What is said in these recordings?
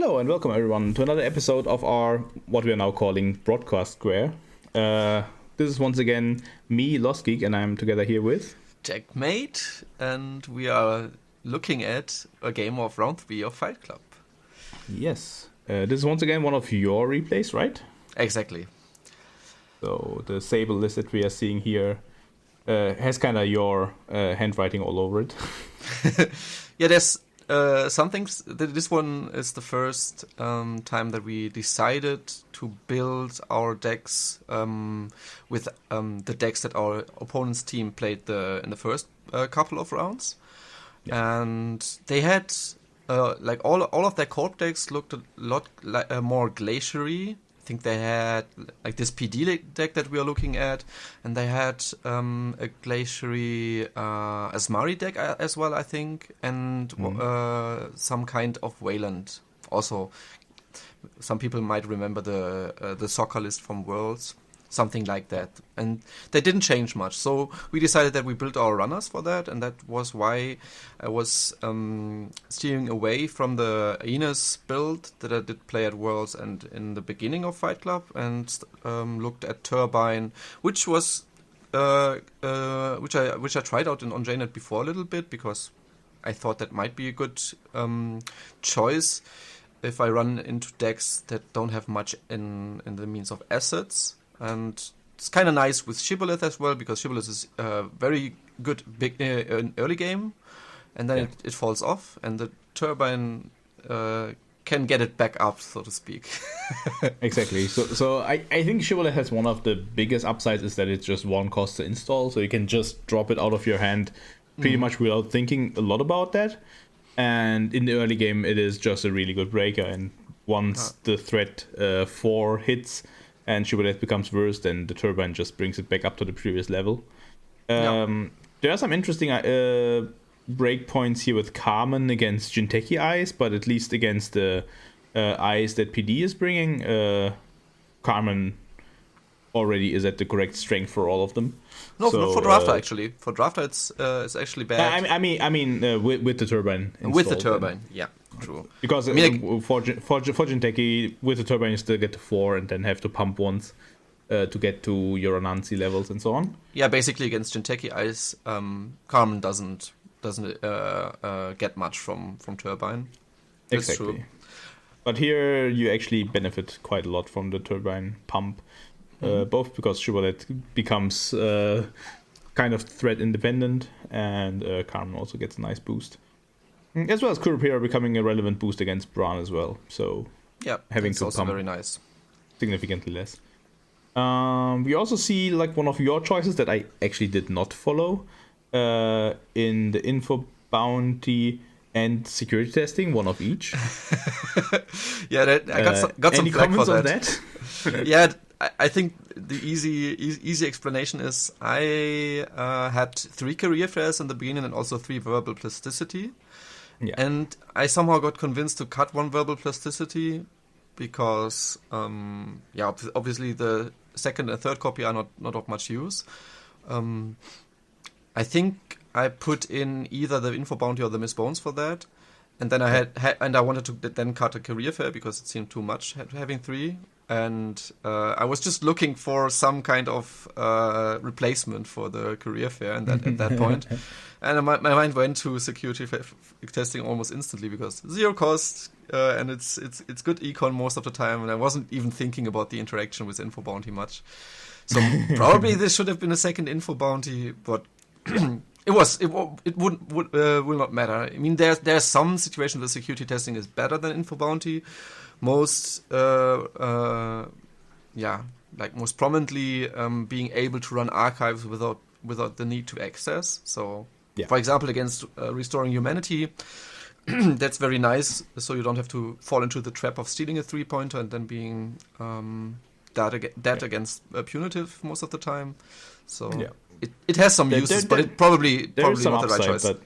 Hello and welcome everyone to another episode of our, what we are now calling, Broadcast Square. This is once again me, lostgeek, and I'm together here with... JackMade, and we are looking at a game of round 3 of Fite Club. Yes. This is once again one of your replays, right? Exactly. So the Sable list that we are seeing here has kind of your handwriting all over it. Yeah, there's some things. This one is the first time that we decided to build our decks with the decks that our opponent's team played in the first couple of rounds. Yeah. And they had like all of their corp decks looked a lot more glaciary. I think they had like this PD deck that we are looking at, and they had a glaciary Asmari deck as well, I think, and some kind of Wayland. Also, some people might remember the soccer list from Worlds, something like that. And they didn't change much, so we decided that we built our runners for that, and that was why I was steering away from the Aeneas build that I did play at Worlds and in the beginning of Fite Club, and looked at Turbine, which was which I tried out on JNet before a little bit, because I thought that might be a good choice if I run into decks that don't have much in the means of assets. And it's kind of nice with Shibboleth as well, because Shibboleth is very good big early game, and then it falls off, and the Turbine can get it back up, so to speak. Exactly. So I think Shibboleth has one of the biggest upsides is that it's just one cost to install, so you can just drop it out of your hand pretty much without thinking a lot about that. And in the early game, it is just a really good breaker, and once the threat 4 hits and Shibboleth becomes worse, then the Turbine just brings it back up to the previous level. There are some interesting breakpoints here with Carmen against Jinteki Eyes, but at least against the Eyes that PD is bringing, Carmen already is at the correct strength for all of them. No, so, for Drafter actually. For Drafter, it's actually bad. I mean, with the Turbine installed. With the Turbine, yeah. True. Because for Jinteki, with the Turbine you still get to 4 and then have to pump once to get to your Anansi levels and so on. Yeah, basically against Jinteki Eyes, Carmen doesn't get much from Turbine. That's exactly. True. But here you actually benefit quite a lot from the Turbine pump, both because Shibboleth becomes kind of threat independent, and Carmen also gets a nice boost. As well as Kurapira becoming a relevant boost against Bran as well. So having to also pump very nice. Significantly less. We also see like one of your choices that I actually did not follow in the info bounty and security testing, one of each. I got some any flack comments for on that? Yeah, I think the easy explanation is I had 3 career fairs in the beginning and also 3 verbal plasticity. Yeah. And I somehow got convinced to cut 1 verbal plasticity because, obviously the second and third copy are not of much use. I think I put in either the info bounty or the Miss Bones for that, and then I wanted to then cut a career fair because it seemed too much having 3. And I was just looking for some kind of replacement for the career fair at that point. And my mind went to security testing almost instantly because 0 cost, and it's good econ most of the time, and I wasn't even thinking about the interaction with info bounty much. So probably this should have been a second info bounty, but it will not matter. I mean, there's some situations where security testing is better than info bounty. Most prominently being able to run archives without the need to access. So, for example, against Restoring Humanity, that's very nice. So you don't have to fall into the trap of stealing a 3-pointer and then being dead against Punitive most of the time. So it has some uses, but it probably not the right choice. But,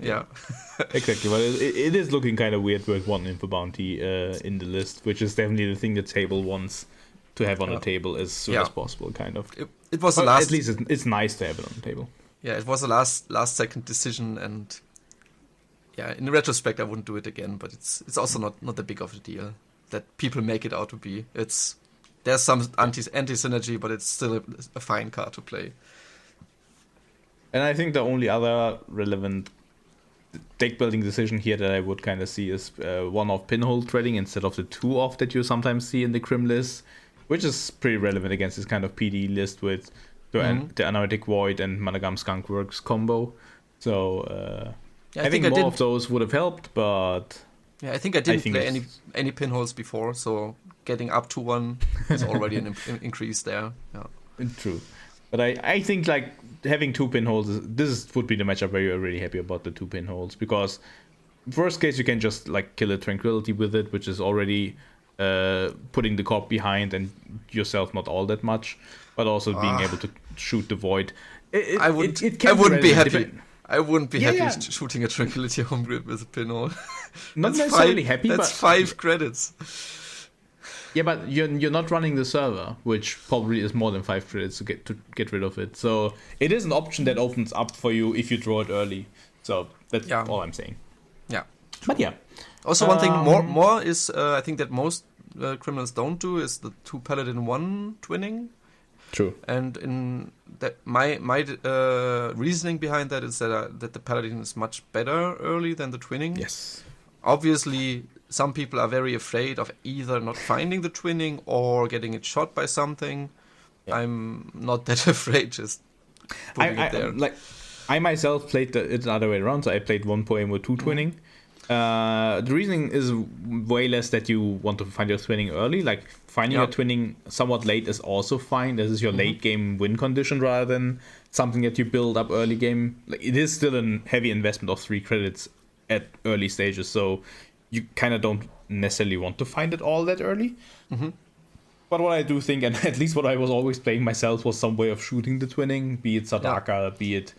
exactly. But it is looking kind of weird with 1 info bounty in the list, which is definitely the thing the table wants to have on the table as soon as possible, kind of. It was the last. At least it's nice to have it on the table. Yeah, it was a last second decision, and in retrospect I wouldn't do it again. But it's also not that big of a deal. that people make it out to be. There's some anti-synergy, but it's still a fine card to play. And I think the only other relevant deck building decision here that I would kind of see is one of pinhole threading instead of the 2-off that you sometimes see in the Crim list, which is pretty relevant against this kind of PD list with the Analytic Void and Managam Skunkworks combo. So I think more of those would have helped, but yeah, I think I didn't play any pinholes before, so getting up to one is already an increase there. Yeah. True. But I think like having 2 pinholes, this would be the matchup where you're really happy about the 2 pinholes, because worst case you can just like kill a Tranquility with it, which is already putting the corp behind and yourself not all that much, but also being able to shoot the Void. I wouldn't be happy. I wouldn't be happy shooting a Tranquility home grid with a pinhole. Not necessarily happy, that's but 5 credits. Yeah, but you're not running the server, which probably is more than 5 credits to get rid of it. So it is an option that opens up for you if you draw it early. So that's all I'm saying. Yeah. But yeah. Also, one thing more is I think that most criminals don't do is the 2 Paladin 1 twinning. True. And in that my reasoning behind that is that the Paladin is much better early than the twinning. Yes. Obviously, some people are very afraid of either not finding the twinning or getting it shot by something. Yeah. I'm not that afraid, just putting it there. I myself played it the other way around, so I played 1 poem with 2 twinning. The reasoning is way less that you want to find your twinning early. Like finding your twinning somewhat late is also fine. This is your late game win condition rather than something that you build up early game. Like, it is still a heavy investment of 3 credits at early stages, so you kind of don't necessarily want to find it all that early. But what I do think, and at least what I was always playing myself, was some way of shooting the twinning, be it Sadaka, be it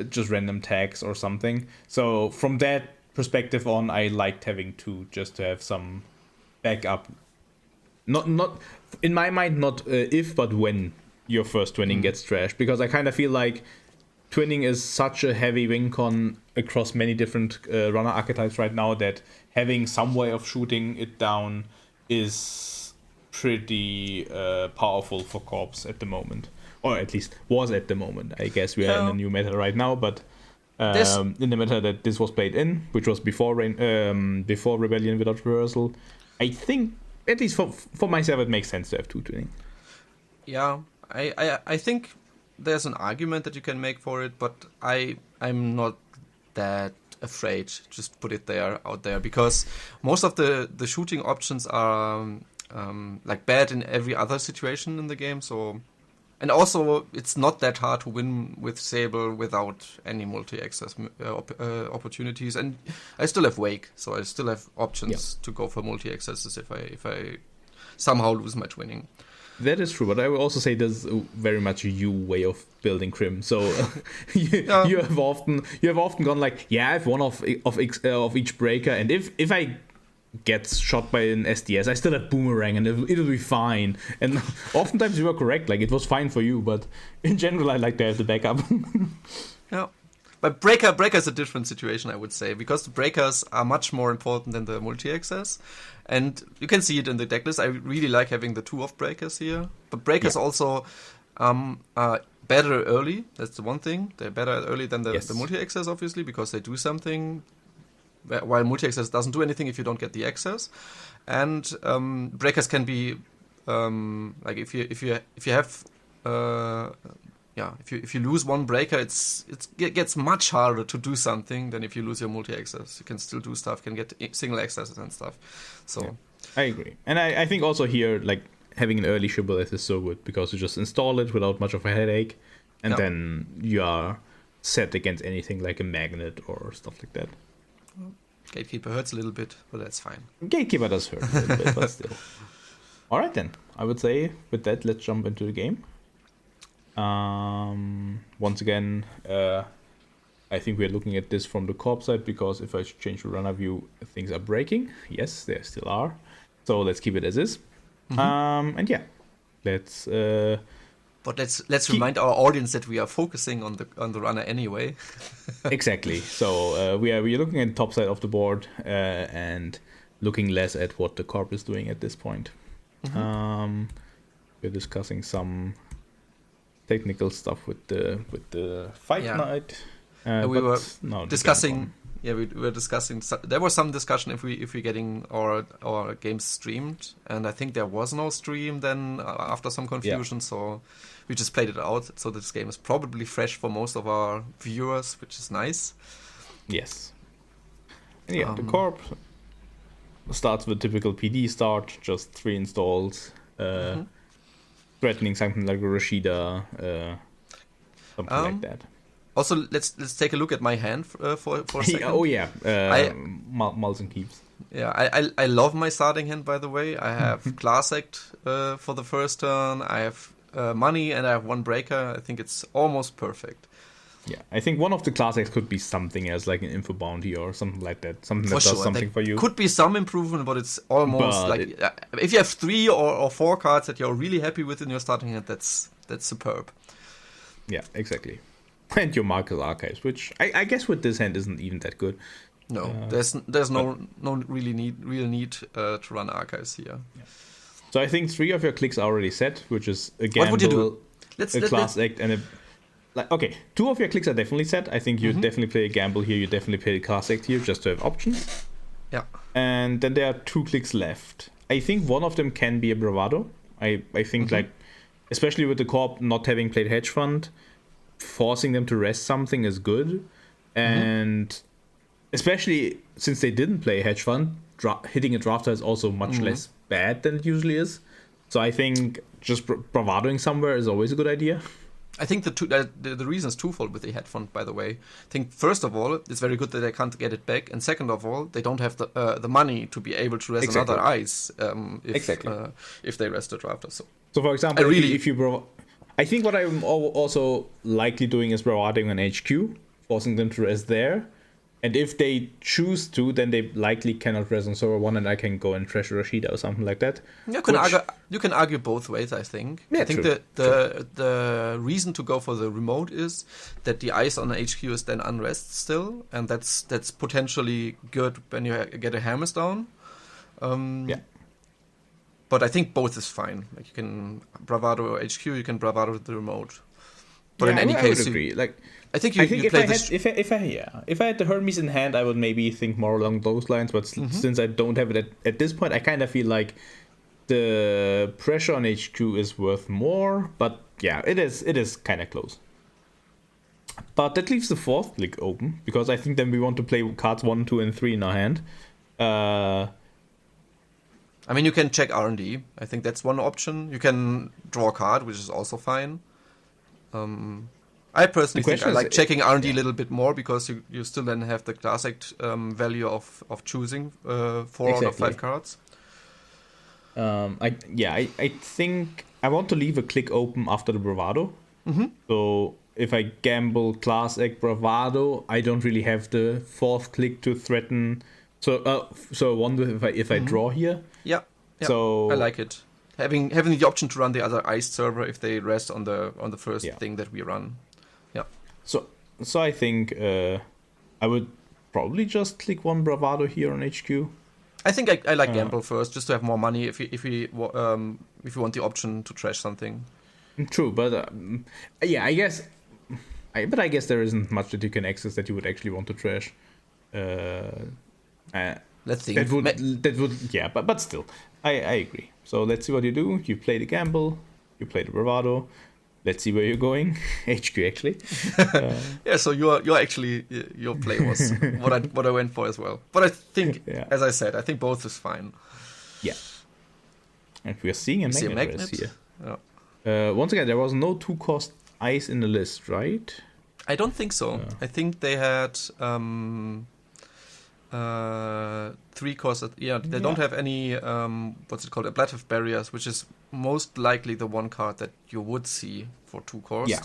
just random tags or something. So from that perspective on, I liked having 2 just to have some backup. Not in my mind, not if, but when your first twinning gets trashed, because I kind of feel like twinning is such a heavy win con across many different runner archetypes right now that having some way of shooting it down is pretty powerful for corps at the moment, or at least was at the moment. I guess we are in a new meta right now, but in the meta that this was played in, which was before Rebellion Without Reversal, I think at least for myself it makes sense to have 2 twinning. Yeah, I think there's an argument that you can make for it, but I'm not that afraid. Just put it out there, because most of the shooting options are like bad in every other situation in the game. So, and also it's not that hard to win with Sable without any multi-access opportunities. And I still have Wake, so I still have options to go for multi-accesses if I somehow lose my twinning. That is true, but I will also say there's very much a you way of building Crim. So you have often gone like, I have one of each breaker, and if I get shot by an SDS, I still have Boomerang, and it'll be fine. And oftentimes you were correct, like it was fine for you, but in general I like to have the backup. Yeah. But breaker is a different situation, I would say, because the breakers are much more important than the multi-access. And you can see it in the decklist. I really like having the 2-off breakers here. But breakers also are better early. That's the one thing. They're better early than the multi-access, obviously, because they do something, while multi-access doesn't do anything if you don't get the access. And breakers can be like if you have if you lose one breaker, it gets much harder to do something than if you lose your multi-access. You can still do stuff, can get single accesses and stuff. So I agree, and I think also here, like, having an early shibboleth is so good, because you just install it without much of a headache, and then you are set against anything like a magnet or stuff like that. Gatekeeper hurts a little bit, but that's fine. Gatekeeper does hurt a little bit, but still. All right then, I would say with that, let's jump into the game. Once again, I think we're looking at this from the corp side, because if I change the runner view, things are breaking. Yes, there still are. So let's keep it as is. And let's. But let's remind our audience that we are focusing on the runner anyway. Exactly. So we are looking at the top side of the board, and looking less at what the corp is doing at this point. We're discussing some technical stuff with the fight night. We were discussing. Yeah, we were discussing. There was some discussion if we're getting our games streamed, and I think there was no stream then after some confusion. So we just played it out. So this game is probably fresh for most of our viewers, which is nice. Yes. And the corp starts with typical PD start, just 3 installs, threatening something like a Rashida, something like that. Also, let's take a look at my hand for a second. Mulls and Keeps. Yeah, I love my starting hand, by the way. I have Class Act for the first turn. I have money, and I have 1 breaker. I think it's almost perfect. Yeah, I think one of the Class Acts could be something else, like an info bounty or something like that. Something that does something for you. Could be some improvement, but it's almost if you have 3 or 4 cards that you're really happy with in your starting hand, that's superb. Yeah, exactly. And your Marcus Archives, which I guess with this hand isn't even that good. No, there's no real need to run Archives here. Yeah. So I think 3 of your clicks are already set, which is a gamble, what would you do? Class Act, and a... Okay, 2 of your clicks are definitely set. I think you definitely play a gamble here. You definitely play a Class Act here, just to have options. Yeah. And then there are 2 clicks left. I think one of them can be a Bravado. I think, like, especially with the corp not having played Hedge Fund, forcing them to rest something is good. And especially since they didn't play Hedge Fund, hitting a drafter is also much less bad than it usually is. So I think just bravadoing somewhere is always a good idea. I think the reason is twofold with the Hedge Fund, by the way. I think, first of all, it's very good that they can't get it back. And second of all, they don't have the money to be able to rest another ice if they rest a drafter. So for example, if you... I think what I'm also likely doing is bravading on HQ, forcing them to rest there. And if they choose to, then they likely cannot rest on server 1, and I can go and trash Rashida or something like that. You can argue both ways, I think. Yeah, I think the reason to go for the remote is that the ice on the HQ is then unrest still, and that's potentially good when you get a Hammers down. But I think both is fine. Like, you can bravado HQ, you can bravado the remote. But in any case, I would agree. Like, I think if I had the Hermes in hand, I would maybe think more along those lines. But since I don't have it at this point, I kind of feel like the pressure on HQ is worth more. But yeah, it is kind of close. But that leaves the 4th click open, because I think then we want to play cards 1, 2, and 3 in our hand. I mean, you can check R&D. I think that's one option. You can draw a card, which is also fine. I personally think I like checking R&D a little bit more, because you still then have the Class Act value of choosing 4 out of 5 cards. I think I want to leave a click open after the Bravado. So if I gamble Class Act Bravado, I don't really have the 4th click to threaten. So one if I draw here. Yeah. So I like it. Having the option to run the other ice server if they rest on the first thing that we run. Yeah. So I think I would probably just click 1 Bravado here on HQ. I think I like gamble first, just to have more money if you want the option to trash something. True, but I guess. I guess there isn't much that you can access that you would actually want to trash. Let's see. That would, but still, I agree. So let's see what you do. You play the gamble, you play the bravado. Let's see where you're going. HQ actually. So you're actually your play was what I went for as well. But I think, as I said, I think both is fine. Yeah. And we are seeing a magnet here. Yeah. Once again, there was no 2-cost ice in the list, right? I don't think so. I think they had 3 costs. They don't have any what's it called? Ablative barriers, which is most likely the one card that you would see for 2 cost. Yeah.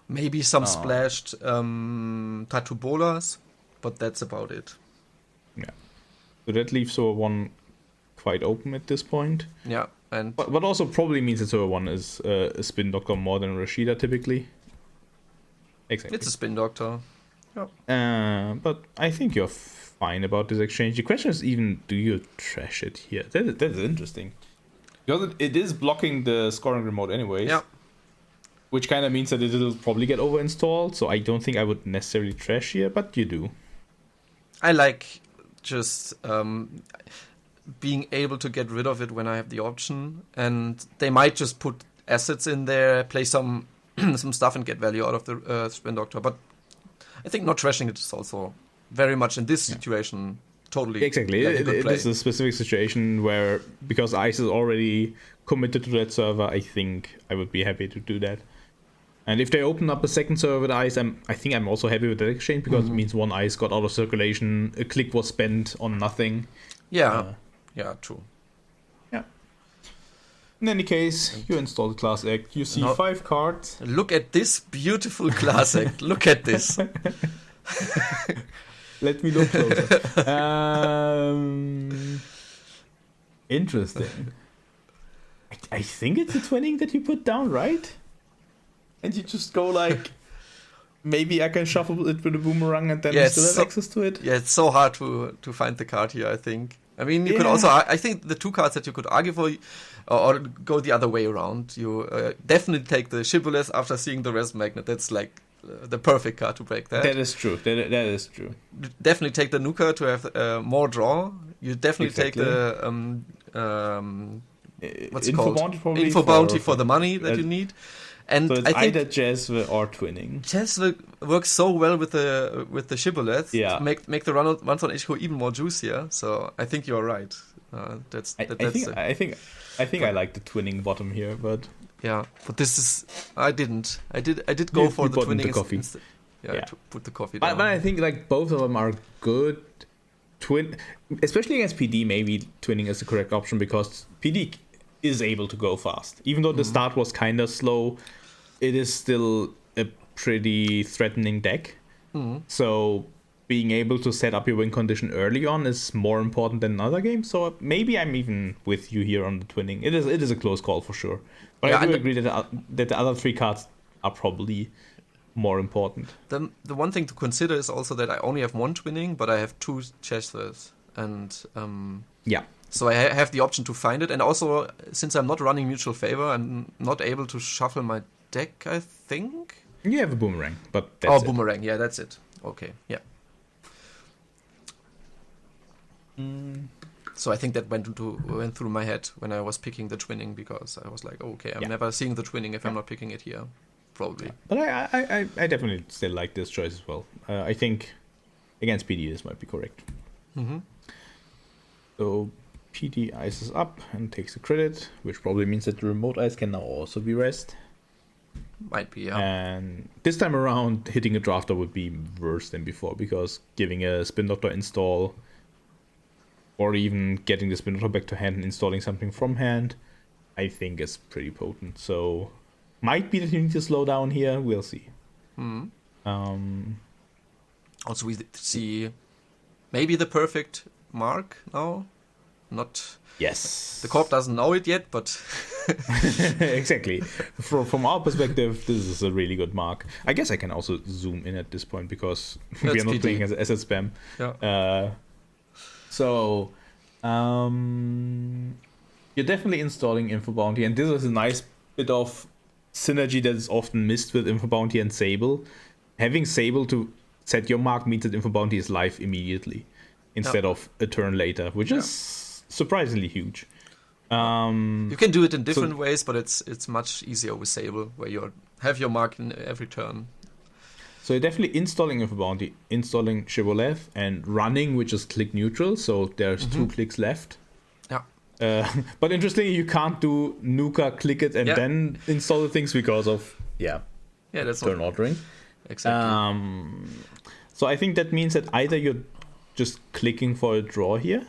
Maybe some splashed tattoo bolas, but that's about it. Yeah. So that leaves Server 1 quite open at this point. Yeah. And but also probably means that Server 1 is a spin doctor more than Rashida typically. Exactly. It's a spin doctor. Yeah. But I think you're fine about this exchange. The question is even, do you trash it here? That is interesting. Because it is blocking the scoring remote anyways. Yeah. Which kind of means that it'll probably get over-installed, so I don't think I would necessarily trash here, but you do. I like just being able to get rid of it when I have the option, and they might just put assets in there, play some some stuff and get value out of the Spin Doctor, but I think not trashing it is also very much in this situation totally exactly. like It is a specific situation where, because ICE is already committed to that server, I think I would be happy to do that. And if they open up a second server with ICE, I think I'm also happy with that exchange, because it means one ICE got out of circulation, a click was spent on nothing. Yeah, yeah, true. Yeah. In any case, you install the Class Act, you see 5 cards. Look at this beautiful Class Act. Look at this. Let me look closer. Interesting. I think it's a twinning that you put down, right? And you just go like, maybe I can shuffle it with a boomerang and then you still have access to it? Yeah, it's so hard to find the card here, I think. I mean, you could also, I think the 2 cards that you could argue for, or go the other way around. You definitely take the Shibboleth after seeing the Res Magnet. That's like the perfect card to break that. That is true. That is true. Definitely take the Nuka to have more draw. You definitely take the what's it called? Info Bounty for the money that you need. And so it's I think either Jezve or twinning. Jezve works so well with the Shibboleth to make the runs on HQ even more juicier. So I think you're right. I think I like the twinning bottom here, but yeah. But this is I did go for the twinning coffee. To put the coffee down. But I think like both of them are good. Especially against PD, maybe twinning is the correct option, because PD is able to go fast. Even though the start was kind of slow, it is still a pretty threatening deck. So being able to set up your win condition early on is more important than other games. So maybe I'm even with you here on the twinning. It is a close call for sure. But I do agree that the other 3 cards are probably more important. The one thing to consider is also that I only have 1 twinning, but I have 2 Chesters. And so I have the option to find it. And also, since I'm not running Mutual Favor, I'm not able to shuffle my deck, I think. You have a Boomerang, but that's Boomerang. Yeah, that's it. Okay, yeah. So I think that went through my head when I was picking the twinning, because I was like, okay, I'm never seeing the twinning if I'm not picking it here, probably. But I definitely still like this choice as well. I think against PD this might be correct. So PD ices up and takes the credit, which probably means that the remote ice can now also be rest. Might be, yeah. And this time around, hitting a drafter would be worse than before, because giving a Spin Doctor install, or even getting the Spin Doctor back to hand and installing something from hand, I think is pretty potent. So might be that you need to slow down here. We'll see. Also, we see maybe the perfect mark now. Not. Yes. The corp doesn't know it yet, but exactly. From our perspective, this is a really good mark. I guess I can also zoom in at this point, because we are not playing as asset spam. Yeah. So you're definitely installing Info Bounty, and this is a nice bit of synergy that is often missed with Info Bounty and Sable. Having Sable to set your mark means that Info Bounty is live immediately instead of a turn later, which is surprisingly huge. You can do it in different ways, but it's much easier with Sable, where you have your mark in every turn. So you're definitely installing Info Bounty, installing Shibboleth, and running, which is click neutral, so there's 2 clicks left. Yeah. But interestingly, you can't do Nuka, click it, and then install the things because of that's turn ordering. Exactly. So I think that means that either you're just clicking for a draw here.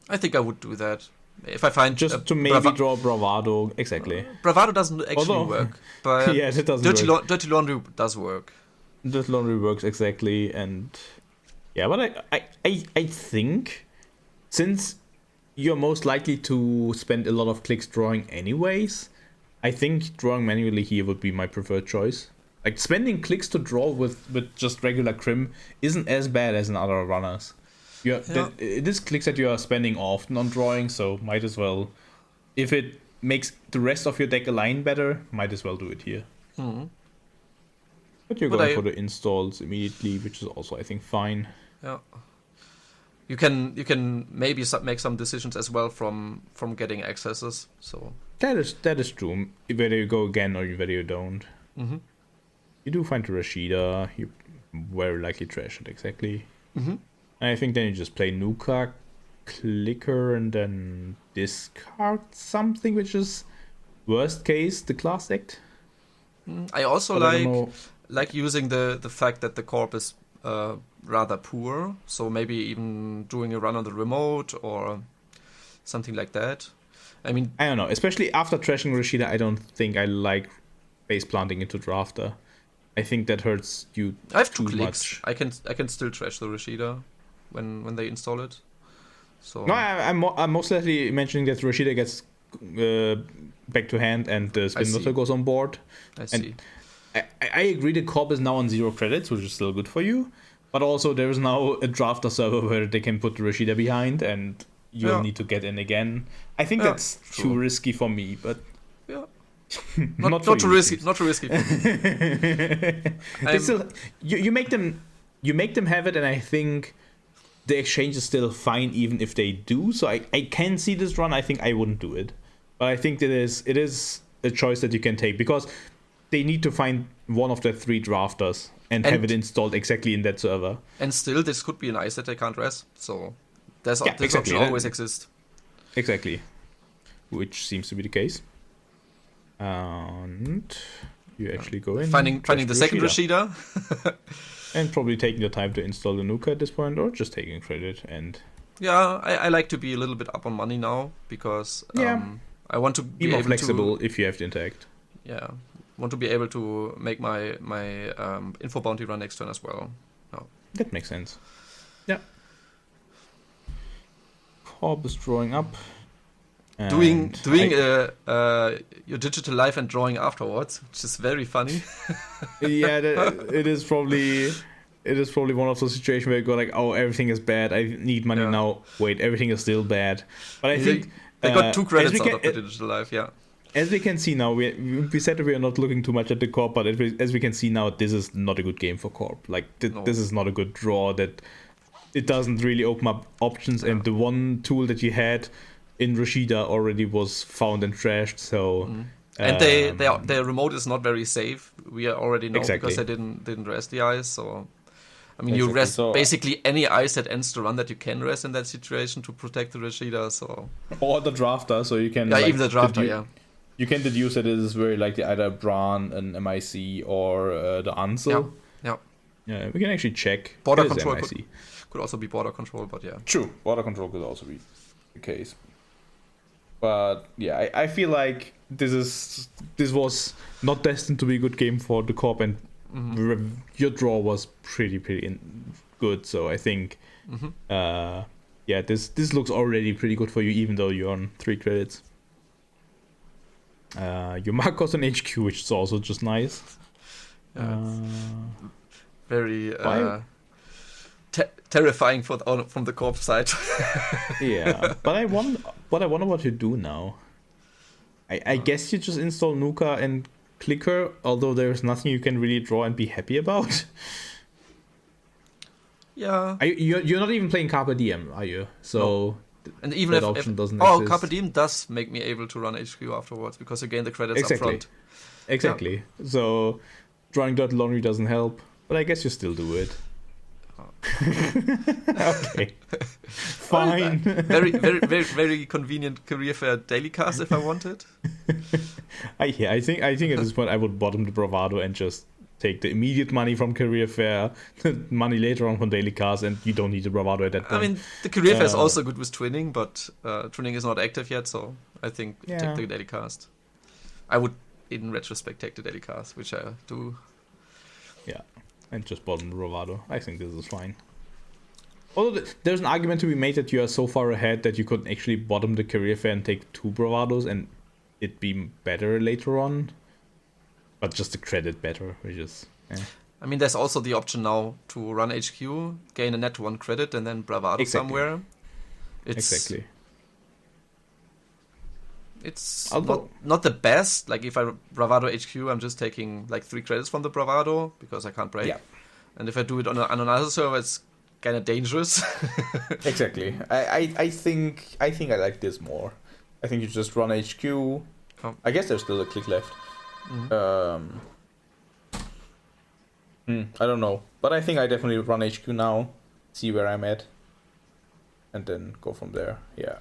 I think I would do that. If I find to maybe draw Bravado, exactly. Bravado doesn't actually work, but it doesn't work. Dirty Laundry does work. Dirty Laundry works exactly, and but I think since you're most likely to spend a lot of clicks drawing anyways, I think drawing manually here would be my preferred choice. Like, spending clicks to draw with just regular Crim isn't as bad as in other runners. This clicks that you are spending often on drawing, so might as well, if it makes the rest of your deck align better, might as well do it here. Mm-hmm. But you're going for the installs immediately, which is also, I think, fine. Yeah. You can maybe make some decisions as well from getting accesses. So that is true. Whether you go again or whether you don't. Mm-hmm. You do find the Rashida, you very likely trash it, exactly. Mm-hmm. And I think then you just play Nuka, Clicker, and then discard something, which is worst case the class act. I also like using the fact that the corp is rather poor, so maybe even doing a run on the remote or something like that. I mean, I don't know, especially after trashing Rashida, I don't think I like base planting into drafter. I think that hurts you. I have 2 much. clicks. I can still trash the Rashida when they install it. So no, I'm most likely mentioning that Rashida gets back to hand and the spin nutter goes on board. I see. I agree the corp is now on 0 credits, which is still good for you. But also there is now a drafter server where they can put the Rashida behind and you'll need to get in again. I think that's too risky for me, but yeah. not too risky. Not too risky. You make them have it, and I think the exchange is still fine even if they do. So I can see this run. I think I wouldn't do it, but I think it is a choice that you can take because they need to find one of the 3 drafters and have it installed exactly in that server. And still, this could be an ice that they can't res. So this exactly. option always exists. Exactly, which seems to be the case. And you actually go in, finding the second Rashida. And probably taking the time to install the Nuka at this point, or just taking credit. And yeah, I like to be a little bit up on money now because I want to be more flexible if you have to interact. Yeah, want to be able to make my info bounty run next turn as well. No. That makes sense. Yeah. Corp is drawing up. Doing your digital life and drawing afterwards, which is very funny. Yeah, it is probably one of those situations where you go like, oh, everything is bad. I need money now. Wait, everything is still bad. But I think they got 2 credits out of the digital life. Yeah. As we can see now, we said that we are not looking too much at the corp, but as we can see now, this is not a good game for corp. Like this is not a good draw. That it doesn't really open up options, and the one tool that you had in Rashida already was found and trashed, so and their remote is not very safe. We already know because they didn't rest the ice. So I mean, you rest basically any ice that ends the run that you can rest in that situation to protect the Rashida. So or the drafter, so you can even the drafter, you can deduce that it is very likely either Bran, an MIC, or the Ansel. Yeah, we can actually check. Border control could also be border control, but yeah, true. Border control could also be the case. But yeah, I feel like this was not destined to be a good game for the corp, and your draw was pretty good. So I think, this looks already pretty good for you, even though you're on 3 credits. Your mark goes on HQ, which is also just nice. Very terrifying from the corp side. Yeah, but I wonder what you do now. I guess you just install Nuka and Clicker, although there's nothing you can really draw and be happy about. Yeah. You're not even playing Carpe Diem, are you? So no. And even if doesn't exist. Carpe Diem does make me able to run HQ afterwards because you gain the credits up front. Exactly. Yeah. So drawing Dirt Laundry doesn't help, but I guess you still do it. Okay. Fine. Very, very, very, very convenient career fair daily cast if I wanted. I think at this point I would bottom the Bravado and just take the immediate money from career fair, the money later on from daily cast, and you don't need the Bravado at that point. I mean, the career fair is also good with twinning, but twinning is not active yet, so I think take the daily cast. I would, in retrospect, take the daily cast, which I do. Yeah. And just bottom the Bravado. I think this is fine. Although there's an argument to be made that you are so far ahead that you could actually bottom the career fair and take 2 Bravados and it'd be better later on. But just the credit better, which is... I mean, there's also the option now to run HQ, gain a net 1 credit, and then Bravado somewhere. Exactly. It's not the best. Like if I Bravado HQ, I'm just taking like 3 credits from the Bravado because I can't break. Yeah. And if I do it on another server, it's kind of dangerous. Exactly. I think I like this more. I think you just run HQ. Oh. I guess there's still a click left. Mm-hmm. I don't know, but I think I definitely run HQ now. See where I'm at, and then go from there. Yeah.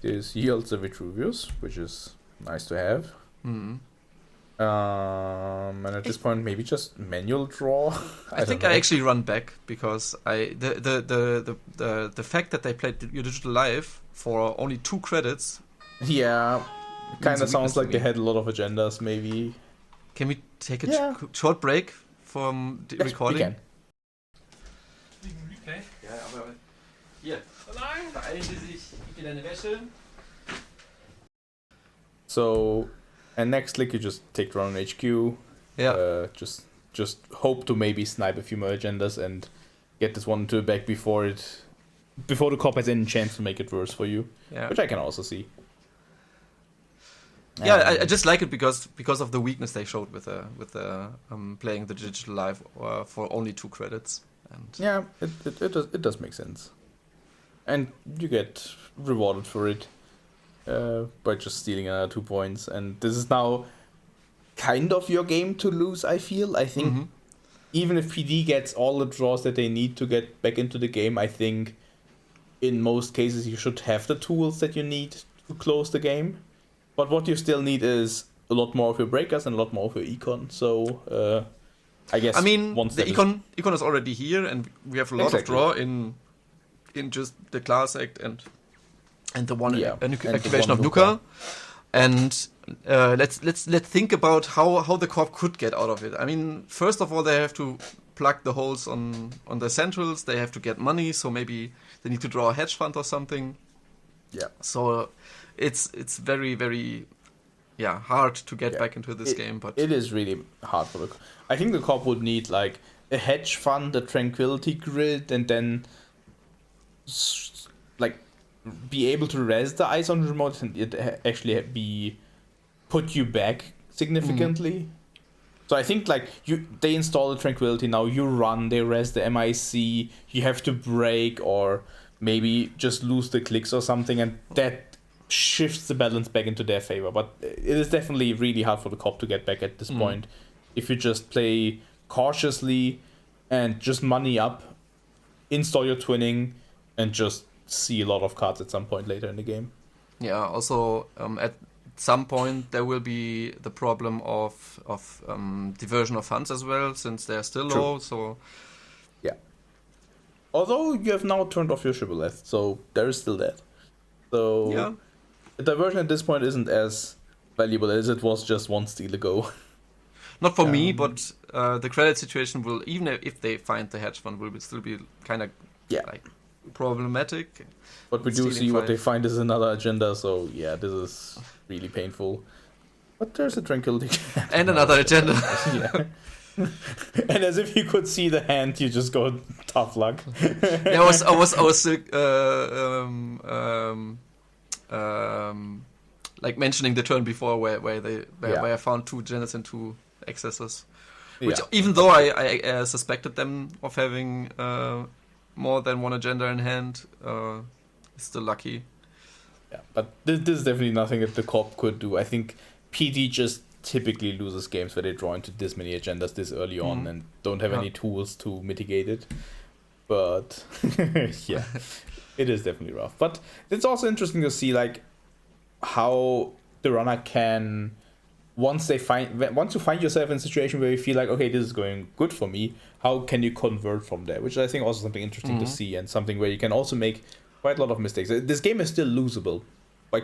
This yields a Vitruvius, which is nice to have. Mm-hmm. And at this point, maybe just manual draw. I think I actually run back because the fact that they played your digital live for only 2 credits. Yeah, kind of sounds like they had a lot of agendas. Maybe. Can we take a short break from the recording? We can. Replay? Ja, aber hier. Beeilen Sie sich, gib dir deine Wäsche. So, and next click you just take run on HQ. Yeah. Just hope to maybe snipe a few more agendas and get this one to the back before the cop has any chance to make it worse for you. Yeah. Which I can also see. Yeah, I just like it because of the weakness they showed with playing the digital live for only 2 credits. And yeah, it does make sense, and you get rewarded for it by just stealing another 2 points. And this is now kind of your game to lose. I think even if PD gets all the draws that they need to get back into the game, I think in most cases you should have the tools that you need to close the game. But what you still need is a lot more of your breakers and a lot more of your econ. So, I guess. I mean, the econ is already here, and we have a lot of draw in just the class act and the one activation of Nuka. And let's think about how the corp could get out of it. I mean, first of all, they have to plug the holes on the centrals. They have to get money, so maybe they need to draw a hedge fund or something. Yeah. So it's very, very hard to get back into this game. But it is really hard for I think the corp would need like a hedge fund, a tranquility grid, and then like be able to res the ice on remote and it actually put you back significantly. So I think like they install the tranquility now, you run, they res the MIC, you have to break or maybe just lose the clicks or something, and that shifts the balance back into their favor. But it is definitely really hard for the cop to get back at this point. If you just play cautiously and just money up, install your twinning, and just see a lot of cards at some point later in the game. Yeah, also at some point there will be the problem of diversion of funds as well, since they're still low. So yeah. Although you have now turned off your shibboleth, so there is still that. So the diversion at this point isn't as valuable as it was just one steal ago. Not for me, but the credit situation will, even if they find the hedge fund, will still be kind of like problematic. But we do see what they find is another agenda, so yeah, this is really painful. But there's a tranquility. And another agenda. Yeah. And as if you could see the hand, you just go tough luck. Yeah, I was like mentioning the turn before where I found 2 agendas and 2 excesses, which even though I suspected them of having more than one agenda in hand, it's still lucky. Yeah, but this is definitely nothing that the corp could do. I think PD just typically loses games where they draw into this many agendas this early on and don't have any tools to mitigate it. But yeah, it is definitely rough. But it's also interesting to see like how the runner can, once you find yourself in a situation where you feel like, okay, this is going good for me, how can you convert from there? Which I think also something interesting to see, and something where you can also make quite a lot of mistakes. This game is still losable by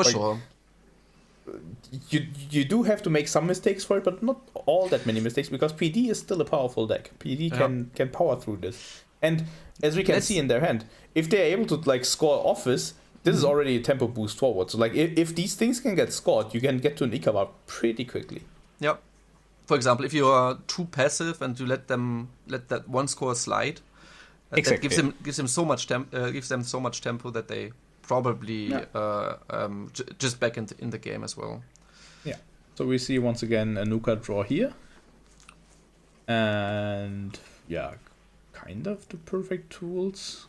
sure. You do have to make some mistakes for it, but not all that many mistakes, because PD is still a powerful deck. PD can power through this, and as we can see in their hand, if they're able to like score office, this is already a tempo boost forward. So like if these things can get scored, you can get to an Ikawa pretty quickly. Yep. for example, if you are too passive and you let that one score slide, Exactly. that gives them so much tempo that they probably just back in the game as well. Yeah. So we see once again a Nuka draw here. And yeah, kind of the perfect tools.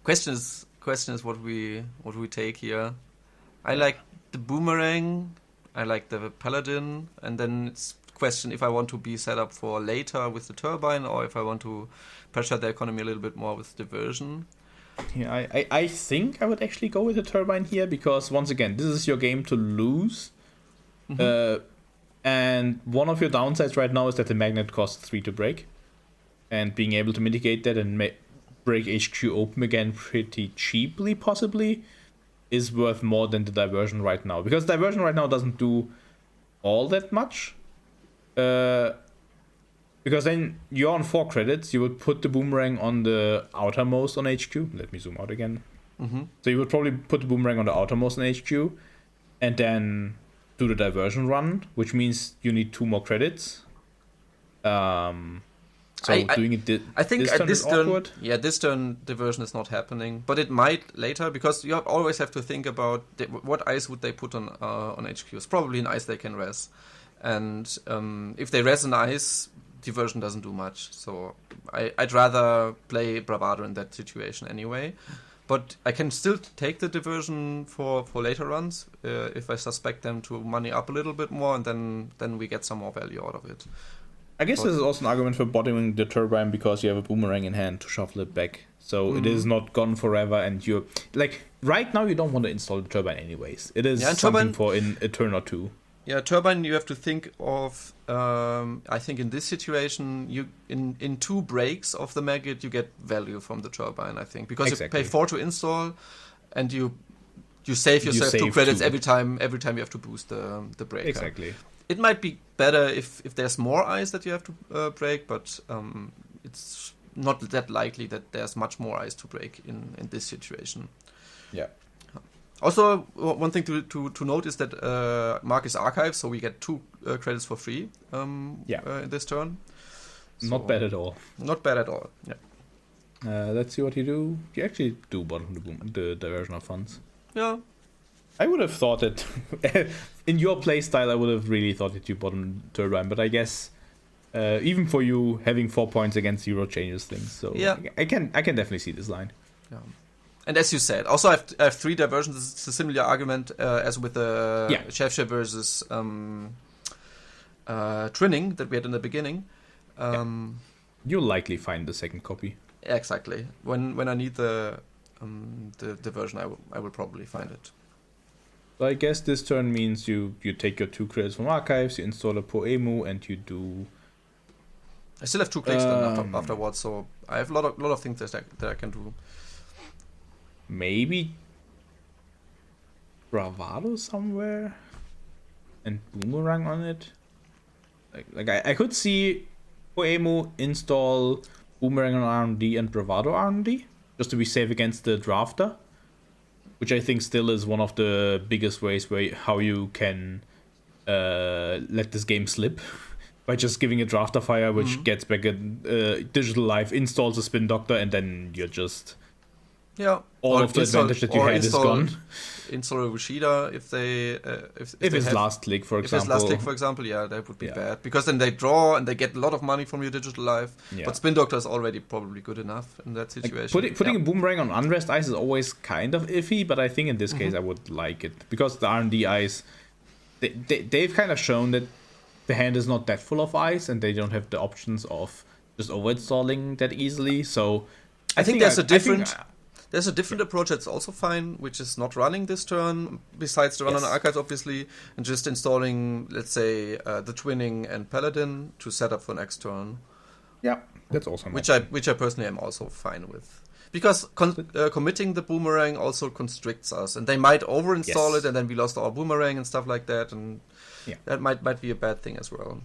Question is what we take here. I like the boomerang, I like the paladin, and then it's question if I want to be set up for later with the turbine or if I want to pressure the economy a little bit more with diversion. Yeah, I think I would actually go with the turbine here because once again, this is your game to lose. Mm-hmm. And one of your downsides right now is that the magnet costs 3 to break. And being able to mitigate that and break HQ open again pretty cheaply, possibly, is worth more than the diversion right now. Because diversion right now doesn't do all that much. Because then you're on 4 credits, you would put the boomerang on the outermost on HQ. Let me zoom out again. Mm-hmm. So you would probably put the boomerang on the outermost on HQ, and then do the diversion run, which means you need 2 more credits. Doing it I think this at turn this is turn, awkward. this turn diversion is not happening, but it might later because you always have to think about what ice would they put on HQ. It's probably an ice they can res, and if they res an ice, diversion doesn't do much. So I'd rather play Bravado in that situation anyway. But I can still take the diversion for later runs if I suspect them to money up a little bit more, and then we get some more value out of it. I guess this is also an argument for bottoming the turbine because you have a boomerang in hand to shuffle it back. So it is not gone forever, and you're like right now you don't want to install the turbine anyways. It is something for in a turn or two. Yeah, turbine you have to think of. I think in this situation, you in 2 breaks of the maggot you get value from the turbine. I think because you pay 4 to install, and you save yourself 2 credits 2. every time you have to boost the breaker. Exactly. It might be better if there's more ice that you have to break, but it's not that likely that there's much more ice to break in this situation. Yeah. Also, one thing to note is that Mark is archived, so we get 2 credits for free in this turn. So, not bad at all. Not bad at all, yeah. Let's see what you do. You actually do bottom the diversion of funds. Yeah. I would have thought that in your playstyle, I would have really thought that you bottom turbine, but I guess even for you, having 4 points against 0 changes things. So yeah. I can definitely see this line. Yeah. And as you said, also I have 3 diversions. It's a similar argument as with the Chefche versus Twinning that we had in the beginning. You'll likely find the second copy. Exactly. When I need the version, I will probably find it. So I guess this turn means you take your 2 credits from archives, you install a Poemu, and you do. I still have 2 clicks then afterwards, so I have a lot of things that I can do. Maybe Bravado somewhere and Boomerang on it. Like I could see Poemu install Boomerang on R&D and Bravado R&D just to be safe against the drafter, which I think still is one of the biggest ways how you can let this game slip by just giving a drafter fire, which gets back a digital life, installs a Spin Doctor, and then you're just all of the advantage that you had is gone. Install a Rashida if it's last click, for example. If it's last click, for example, that would be bad. Because then they draw and they get a lot of money from your digital life. Yeah. But Spin Doctor is already probably good enough in that situation. Like putting a Boomerang on Unrest Ice is always kind of iffy, but I think in this case I would like it. Because the R&D Ice, they've kind of shown that the hand is not that full of ice and they don't have the options of just overinstalling that easily. So I think there's a different... There's a different approach that's also fine, which is not running this turn, besides the run on archives, obviously, and just installing, let's say, the Twinning and Paladin to set up for next turn. Yeah, that's awesome. Which I personally am also fine with. Because committing the Boomerang also constricts us, and they might overinstall it, and then we lost our Boomerang and stuff like that, and that might be a bad thing as well.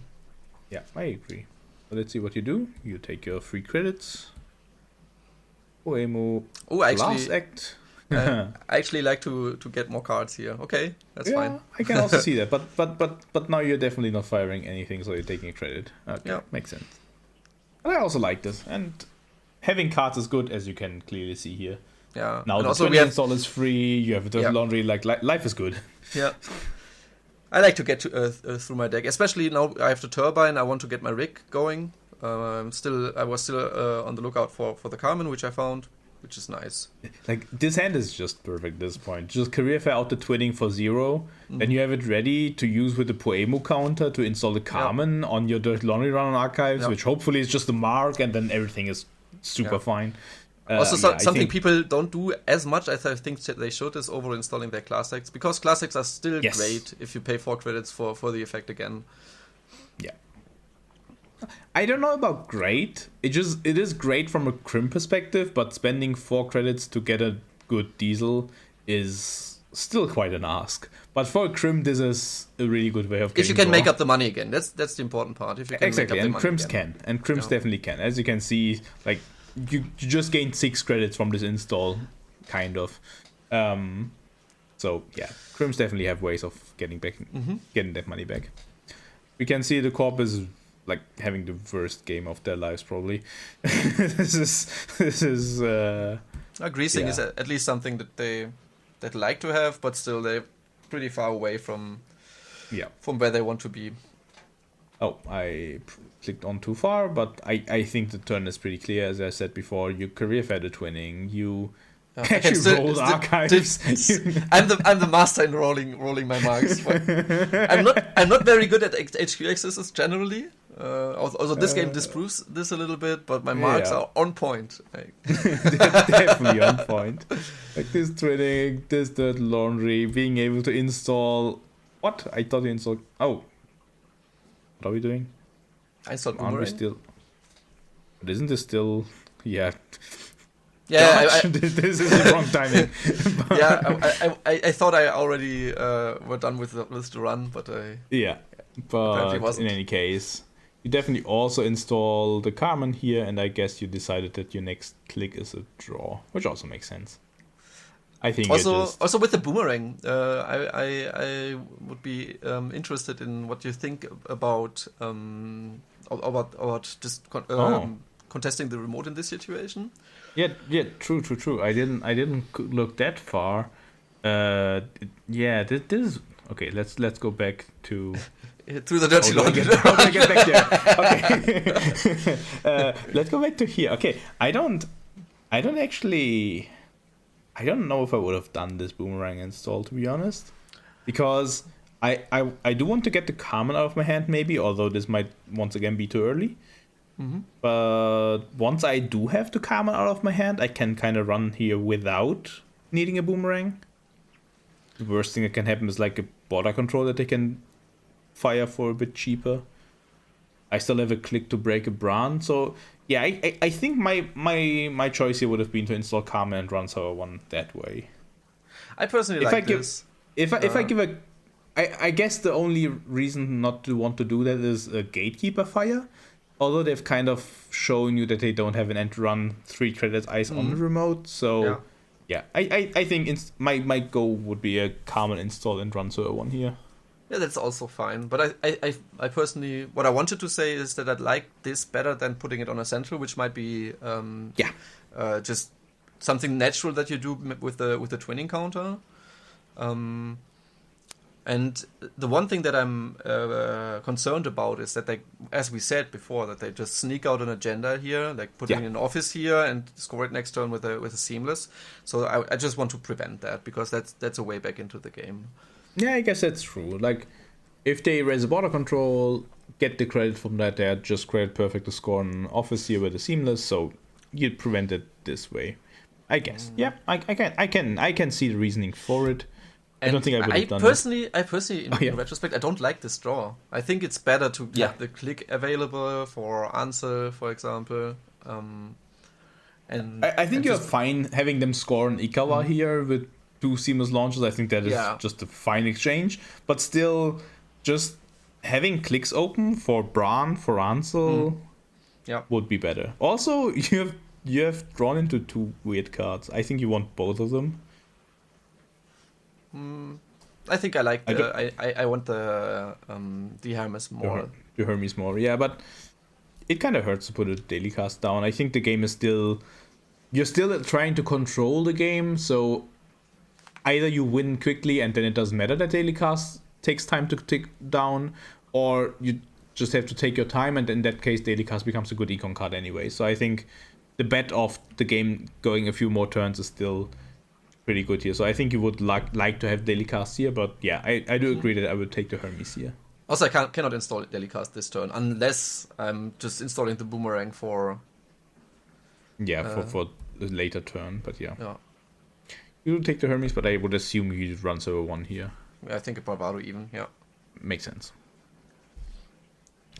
Yeah, I agree. So let's see what you do. You take your 3 credits. Poemu, last act. I actually like to get more cards here. Okay, that's fine. I can also see that, but now you're definitely not firing anything, so you're taking credit. Okay, Yeah. makes sense. And I also like this, and having cards is good, as you can clearly see here. Yeah. Now and the also 20 install is free. You have a Yeah. laundry. Like life is good. Yeah. I like to get through my deck, especially now I have the turbine. I want to get my rig going. I was still on the lookout for the Carmen, which I found, which is nice. Like this hand is just perfect at this point. Just career fair out the twinning for 0, then you have it ready to use with the Poemu counter to install the Carmen on your Dirty Laundry run on Archives, which hopefully is just a mark, and then everything is super fine. Also, something people don't do as much as I think they should is over installing their class decks, because class decks are still great if you pay 4 credits for the effect again. Yeah. I don't know about great. It is great from a crim perspective, but spending 4 credits to get a good diesel is still quite an ask. But for a crim, this is a really good way of getting if you can make up the money again. That's the important part. If you can exactly, make up and the crims money again. can, and crims definitely can. As you can see, like you just gained 6 credits from this install, kind of. So yeah, crims definitely have ways of getting that money back. We can see the corp is like having the worst game of their lives probably. this is greasing is at least something that they like to have, but still they're pretty far away from where they want to be. Oh, I clicked on too far, but I think the turn is pretty clear. As I said before, you career fed the twinning, you actually rolled archives. I'm the master in rolling my marks. I'm not very good at HQ accesses generally. Also, this game disproves this a little bit, but my marks are on point. Definitely on point. Like this twinning, this dirt laundry, being able to install. What? I thought you installed. Oh, what are we doing? I installed Aren't we still? But isn't this still? Yeah. Yeah, this is the wrong timing. I thought I already were done with the run, but but in any case, you definitely also install the Carmen here, and I guess you decided that your next click is a draw, which also makes sense. I think also with the boomerang, I would be interested in what you think about just contesting the remote in this situation. Yeah, true. I didn't look that far. This is okay. Let's go back to through the dirty laundry. How do I get back there? Okay. Let's go back to here. Okay, I don't know if I would have done this boomerang install, to be honest, because I do want to get the Carmen out of my hand maybe, although this might once again be too early. But once I do have the Carmen out of my hand, I can kind of run here without needing a boomerang. The worst thing that can happen is like a border control that they can fire for a bit cheaper. I still have a click to break a Bran, so yeah, I think my choice here would have been to install Carmen and run Server 1 that way. I personally this. If I give I guess the only reason not to want to do that is a Gatekeeper fire. Although they've kind of shown you that they don't have an end run 3 credits ice on the remote, so I think my goal would be a Carmen install and run Server 1 here. Yeah, that's also fine. But I personally, what I wanted to say is that I'd like this better than putting it on a central, which might be just something natural that you do with the twinning counter. And the one thing that I'm concerned about is that they, as we said before, that they just sneak out an agenda here, like putting an office here and score it next turn with a seamless. So I just want to prevent that, because that's a way back into the game. Yeah, I guess that's true. Like, if they raise a border control, get the credit from that, they're just credit perfect to score an office here with a seamless, so you'd prevent it this way. I guess. Yeah, I can see the reasoning for it. I don't think I would have done that. I personally, in retrospect, I don't like this draw. I think it's better to get the click available for answer, for example. And I think you're fine having them score an Ikawa here with 2 seamless launches. I think that is just a fine exchange. But still, just having clicks open for Bran, for Ansel would be better. Also, you have drawn into 2 weird cards. I think you want both of them. I think I like I I want the Hermes more. The Hermes more, yeah, but it kind of hurts to put a daily cast down. I think the game is still... You're still trying to control the game, so either you win quickly and then it doesn't matter that daily cast takes time to tick down, or you just have to take your time, and in that case daily cast becomes a good econ card anyway. So I think the bet of the game going a few more turns is still pretty good here. So I think you would like to have daily cast here, but yeah, I do agree that I would take the Hermes here. Also, I cannot install daily cast this turn unless I'm just installing the boomerang for... Yeah, for a later turn, but yeah. Yeah. You would take the Hermes, but I would assume you'd run server 1 here. I think a Bravado even, yeah. Makes sense.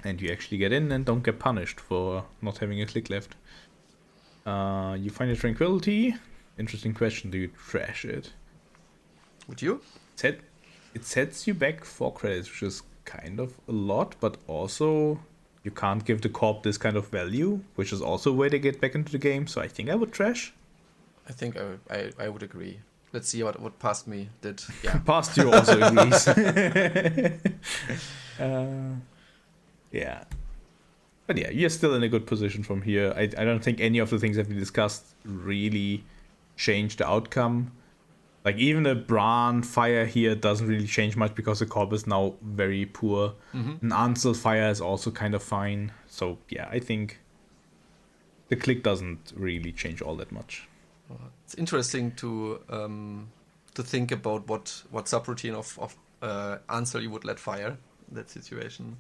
And you actually get in and don't get punished for not having a click left. You find a Tranquility. Interesting question, do you trash it? Would you? It sets you back 4 credits, which is kind of a lot, but also you can't give the corp this kind of value, which is also a way to get back into the game, so I think I would trash. I think I would agree. Let's see what Past Me did. Yeah. Past you also agrees. Yeah. But yeah, you're still in a good position from here. I don't think any of the things that we discussed really change the outcome. Like even a Bran fire here doesn't really change much because the corp is now very poor. An Ansel fire is also kind of fine. So yeah, I think the click doesn't really change all that much. It's interesting to think about what subroutine of Ansel you would let fire in that situation.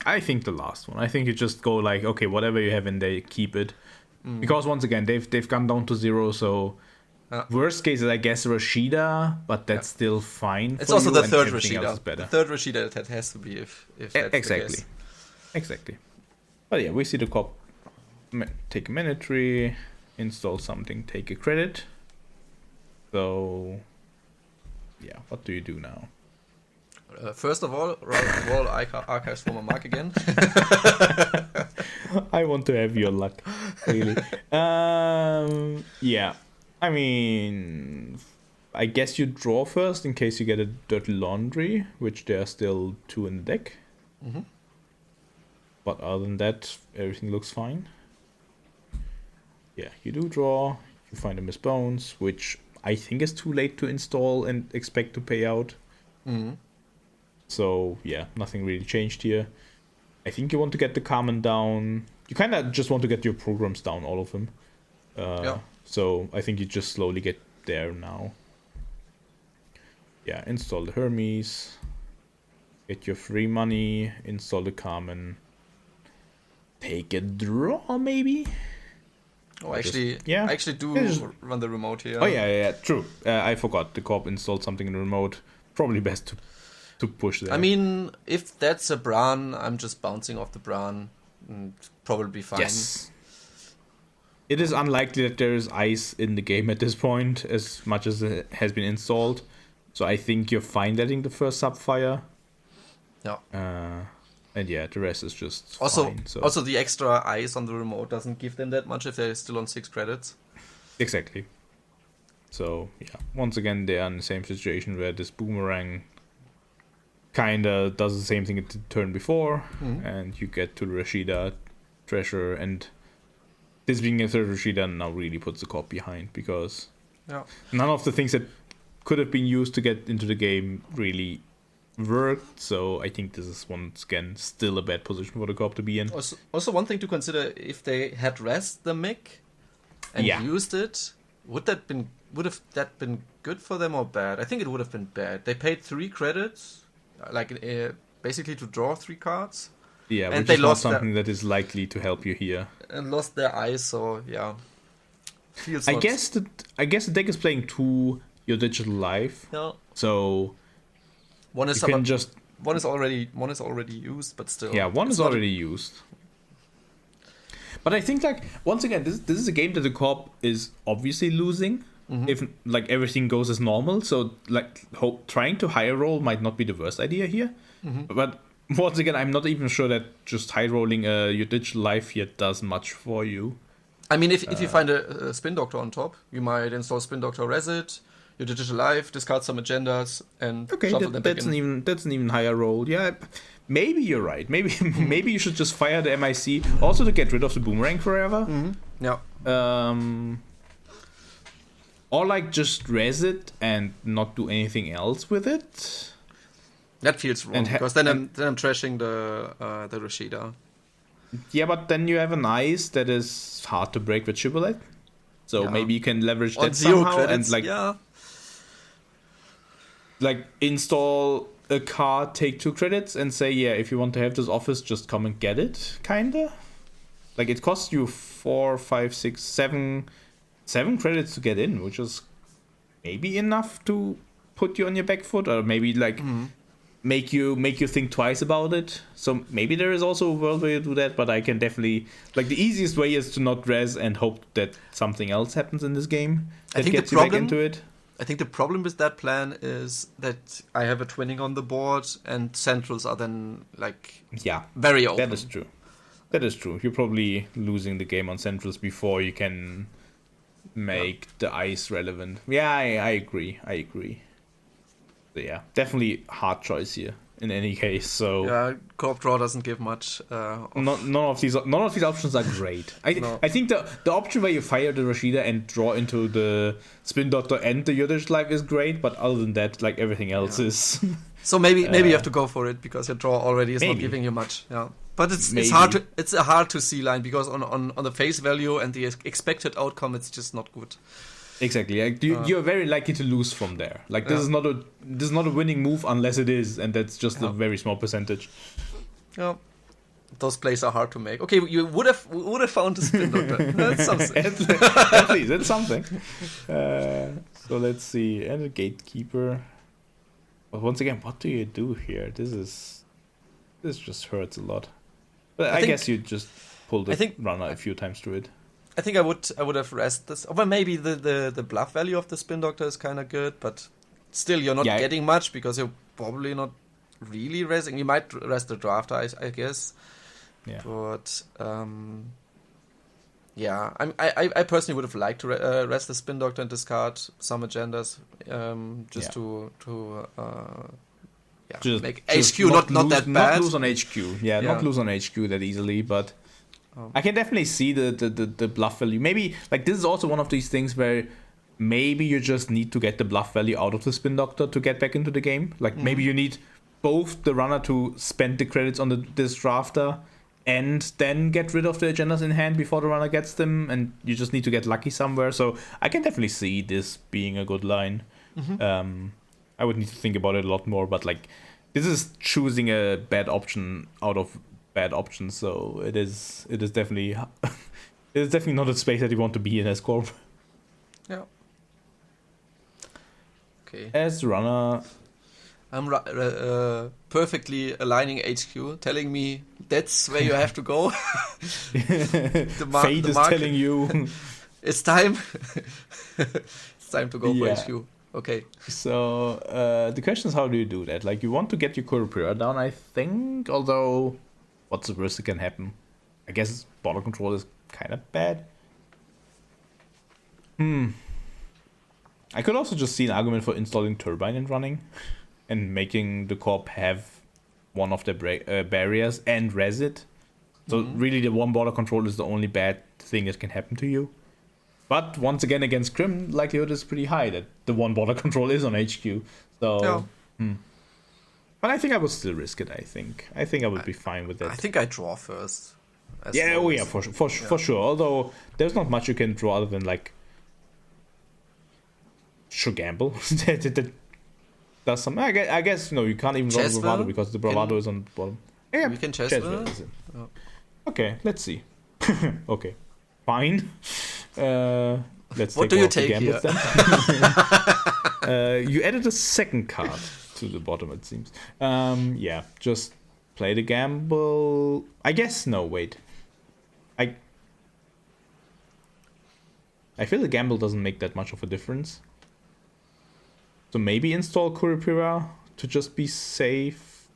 I think the last one. I think you just go like, okay, whatever you have in there, keep it. Because once again, they've gone down to 0, so worst case is I guess Rashida, but that's still fine. It's also the third Rashida. The third Rashida that has to be if that's exactly. the case. Exactly. But yeah, we see the cop take a military, install something, take a credit. So yeah, what do you do now? First of all, roll Archives from a mark again. I want to have your luck, really. Yeah, I mean, I guess you draw first in case you get a Dirty Laundry, which there are still 2 in the deck. But other than that, everything looks fine. Yeah, you do draw. You find a Miss Bones, which I think is too late to install and expect to pay out. So yeah, nothing really changed here. I think you want to get the Carmen down. You kind of just want to get your programs down, all of them. So I think you just slowly get there now. Yeah, install the Hermes. Get your free money. Install the Carmen. Take a draw, maybe? Oh, actually, yeah. I actually do run the remote here. Oh, yeah, true. I forgot. The corp installed something in the remote. Probably best to push there. I mean, if that's a Bran, I'm just bouncing off the Bran. Probably fine. Yes. It is unlikely that there is ice in the game at this point, as much as it has been installed. So I think you're fine letting the first subfire. Yeah. And yeah, the rest is just also fine. So. Also, the extra ice on the remote doesn't give them that much if they're still on 6 credits. Exactly. So yeah, once again, they are in the same situation where this boomerang kinda does the same thing it did turn before, and you get to the Rashida treasure, and this being a third Rashida now really puts the corp behind, because none of the things that could have been used to get into the game really worked. So I think this is once again still a bad position for the corp to be in. Also one thing to consider, if they had rest the mic and used it, would that have been good for them or bad? I think it would have been bad. They paid 3 credits, like basically to draw 3 cards. Yeah, and which they is not lost something that is likely to help you here. And lost their eyes, so yeah. I guess the deck is playing 2 your digital life. Yeah. So one is already used, but still. Yeah, one is already used. But I think, like, once again, this is a game that the corp is obviously losing if like everything goes as normal. So like trying to high roll might not be the worst idea here. But once again, I'm not even sure that just high rolling your digital life here does much for you. I mean, if you find a Spin Doctor on top, you might install Spin Doctor Resit. your digital life, discard some agendas, and Okay, shuffle them back that's in. an even higher roll. Yeah, maybe you're right. Maybe you should just fire the MIC also to get rid of the boomerang forever. Yeah. Or like just res it and not do anything else with it. That feels wrong because then I'm trashing the Rashida. Yeah, but then you have an ice that is hard to break with Shibboleth. So maybe you can leverage that somehow credits, and like install a card, take 2 credits, and say, yeah, if you want to have this office, just come and get it, kinda. Like it costs you 4, 5, 6, 7 credits to get in, which is maybe enough to put you on your back foot, or maybe like make you think twice about it. So maybe there is also a world where you do that, but I can definitely like the easiest way is to not res and hope that something else happens in this game that gets you back into it. I think the problem with that plan is that I have a twinning on the board and centrals are then like very open. That is true. You're probably losing the game on centrals before you can make the ice relevant. Yeah, I agree. But yeah, definitely hard choice here in any case. So co-op draw doesn't give much. None of these options are great. I think the option where you fire the Rashida and draw into the Spin Doctor and the Yodish Life is great, but other than that, like everything else is. So maybe you have to go for it because your draw already is not giving you much. Yeah, but it's a hard to see line because on the face value and the expected outcome, it's just not good. Exactly. Like you're very likely to lose from there. Like this is not a winning move unless it is, and that's just a very small percentage. Yeah. Those plays are hard to make. Okay, you would have found a Spin Doctor. That's something. At least it's something. So let's see. And a gatekeeper. But once again, what do you do here? This just hurts a lot. But I guess you just pull the runner a few times through it. I think I would have rest this. Or maybe the bluff value of the Spin Doctor is kind of good, but still you're not getting much because you're probably not really resting. You might rest the draft, I guess. Yeah. But I personally would have liked to rest the Spin Doctor and discard some agendas, just make HQ not that bad. Not lose on HQ. Not lose on HQ that easily, but. I can definitely see the bluff value. Maybe like this is also one of these things where maybe you just need to get the bluff value out of the Spin Doctor to get back into the game. Like maybe you need both the runner to spend the credits on this drafter and then get rid of the agendas in hand before the runner gets them, and you just need to get lucky somewhere. So I can definitely see this being a good line. I would need to think about it a lot more, but like this is choosing a bad option out of bad options, so it is definitely not a space that you want to be in as Corp. Yeah. Okay. As runner, I'm perfectly aligning HQ, telling me that's where you have to go. Fate is telling you it's time. It's time to go for HQ. Okay. So the question is, how do you do that? Like you want to get your Kurapira down, I think, although. What's the worst that can happen? I guess border control is kind of bad. I could also just see an argument for installing Turbine and running and making the Corp have one of the barriers and res it. So really the one border control is the only bad thing that can happen to you. But once again, against Crim, likelihood is pretty high that the one border control is on HQ. So... But I think I would still risk it, I think. I think I would be fine with it. I think I draw first. For sure. Although, there's not much you can draw other than, like... Sure, gamble. that does some... I guess, no, you can't even draw the Bravado because the Bravado is on the bottom. Yeah, we can Chessville. Okay, let's see. Okay, fine. Let's what take do you take here? Then? You added a second card to the bottom, it seems. Just play the gamble. I guess no, wait. I feel the gamble doesn't make that much of a difference. So maybe install Kurapira to just be safe.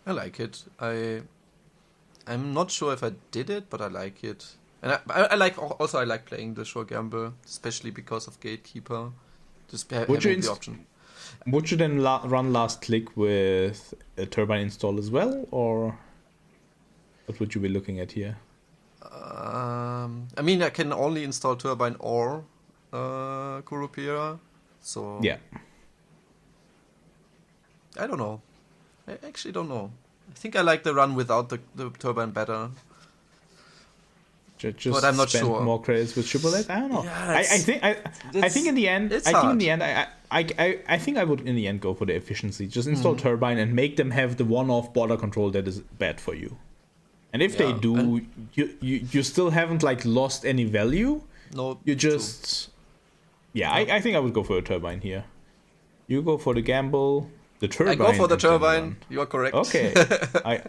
I like it. I'm not sure if I did it, but I like it. And I like playing the short gamble, especially because of Gatekeeper. Just Would you having the option. Would you then run last click with a turbine install as well, or what would you be looking at here? I mean, I can only install turbine or Kurupira, so Yeah. I don't know. I actually don't know. I think I like the run without the turbine better. Just but I'm not spend sure. more credits with shipboleth. I don't know. Yeah, I think in the end, it's I think in hard. the end, I think I would in the end go for the efficiency. Just install turbine and make them have the one-off border control that is bad for you. And if they do, you still haven't like lost any value. No, You just, I think I would go for a turbine here. You go for the gamble. The turbine. I go for the and then turbine. run. You are correct. Okay,